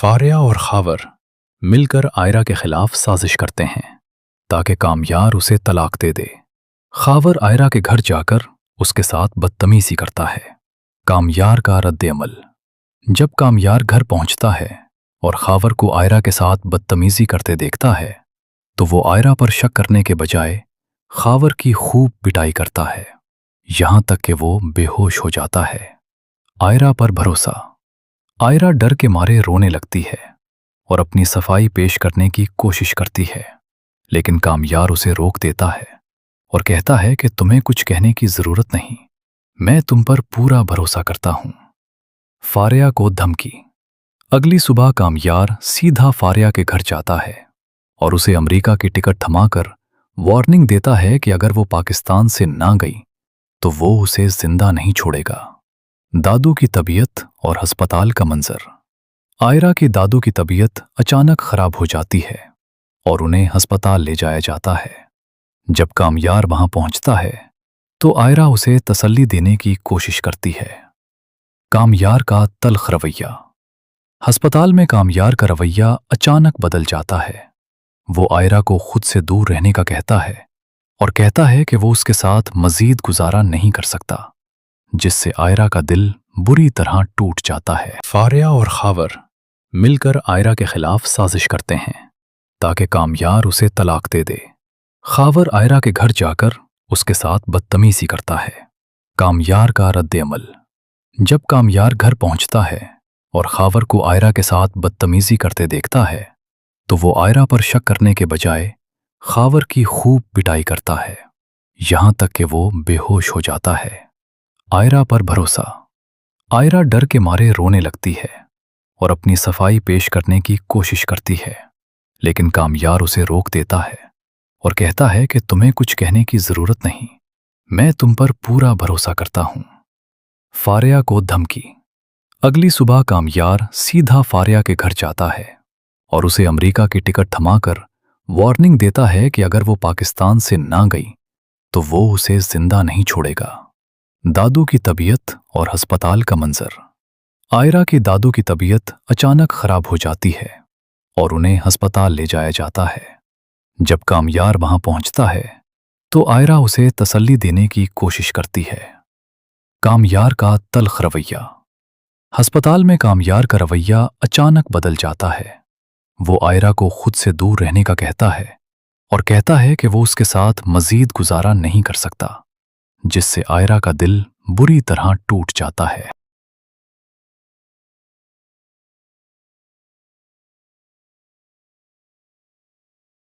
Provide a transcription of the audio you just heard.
فاریہ اور خاور مل کر آئرہ کے خلاف سازش کرتے ہیں تاکہ کامیار اسے طلاق دے دے۔ خاور آئرہ کے گھر جا کر اس کے ساتھ بدتمیزی کرتا ہے۔ کامیار کا رد عمل۔ جب کامیار گھر پہنچتا ہے اور خاور کو آئرہ کے ساتھ بدتمیزی کرتے دیکھتا ہے تو وہ آئرہ پر شک کرنے کے بجائے خاور کی خوب پٹائی کرتا ہے، یہاں تک کہ وہ بے ہوش ہو جاتا ہے۔ آئرہ پر بھروسہ۔ آئرہ ڈر کے مارے رونے لگتی ہے اور اپنی صفائی پیش کرنے کی کوشش کرتی ہے، لیکن کامیار اسے روک دیتا ہے اور کہتا ہے کہ تمہیں کچھ کہنے کی ضرورت نہیں، میں تم پر پورا بھروسہ کرتا ہوں۔ فاریہ کو دھمکی۔ اگلی صبح کامیار سیدھا فاریہ کے گھر جاتا ہے اور اسے امریکہ کی ٹکٹ تھما کر وارننگ دیتا ہے کہ اگر وہ پاکستان سے نہ گئی تو وہ اسے زندہ نہیں چھوڑے گا۔ دادو کی طبیعت اور ہسپتال کا منظر۔ آئرہ کی دادو کی طبیعت اچانک خراب ہو جاتی ہے اور انہیں ہسپتال لے جایا جاتا ہے۔ جب کامیار وہاں پہنچتا ہے تو آئرہ اسے تسلی دینے کی کوشش کرتی ہے۔ کامیار کا تلخ رویہ۔ ہسپتال میں کامیار کا رویہ اچانک بدل جاتا ہے۔ وہ آئرہ کو خود سے دور رہنے کا کہتا ہے اور کہتا ہے کہ وہ اس کے ساتھ مزید گزارا نہیں کر سکتا، جس سے آئرہ کا دل بری طرح ٹوٹ جاتا ہے۔ فاریہ اور خاور مل کر آئرہ کے خلاف سازش کرتے ہیں تاکہ کامیار اسے طلاق دے دے۔ خاور آئرہ کے گھر جا کر اس کے ساتھ بدتمیزی کرتا ہے۔ کامیار کا رد عمل۔ جب کامیار گھر پہنچتا ہے اور خاور کو آئرہ کے ساتھ بدتمیزی کرتے دیکھتا ہے تو وہ آئرہ پر شک کرنے کے بجائے خاور کی خوب پٹائی کرتا ہے، یہاں تک کہ وہ بے ہوش ہو جاتا ہے۔ آئرہ پر بھروسہ۔ آئرہ ڈر کے مارے رونے لگتی ہے اور اپنی صفائی پیش کرنے کی کوشش کرتی ہے، لیکن کامیار اسے روک دیتا ہے اور کہتا ہے کہ تمہیں کچھ کہنے کی ضرورت نہیں، میں تم پر پورا بھروسہ کرتا ہوں۔ فاریہ کو دھمکی۔ اگلی صبح کامیار سیدھا فاریہ کے گھر جاتا ہے اور اسے امریکہ کی ٹکٹ تھما کر وارننگ دیتا ہے کہ اگر وہ پاکستان سے نہ گئی تو وہ اسے زندہ نہیں چھوڑے گا۔ دادو کی طبیعت اور ہسپتال کا منظر۔ آئرہ کی دادو کی طبیعت اچانک خراب ہو جاتی ہے اور انہیں ہسپتال لے جایا جاتا ہے۔ جب کامیار وہاں پہنچتا ہے تو آئرہ اسے تسلی دینے کی کوشش کرتی ہے۔ کامیار کا تلخ رویہ۔ ہسپتال میں کامیار کا رویہ اچانک بدل جاتا ہے۔ وہ آئرہ کو خود سے دور رہنے کا کہتا ہے اور کہتا ہے کہ وہ اس کے ساتھ مزید گزارا نہیں کر سکتا، جس سے آئرہ کا دل بری طرح ٹوٹ جاتا ہے۔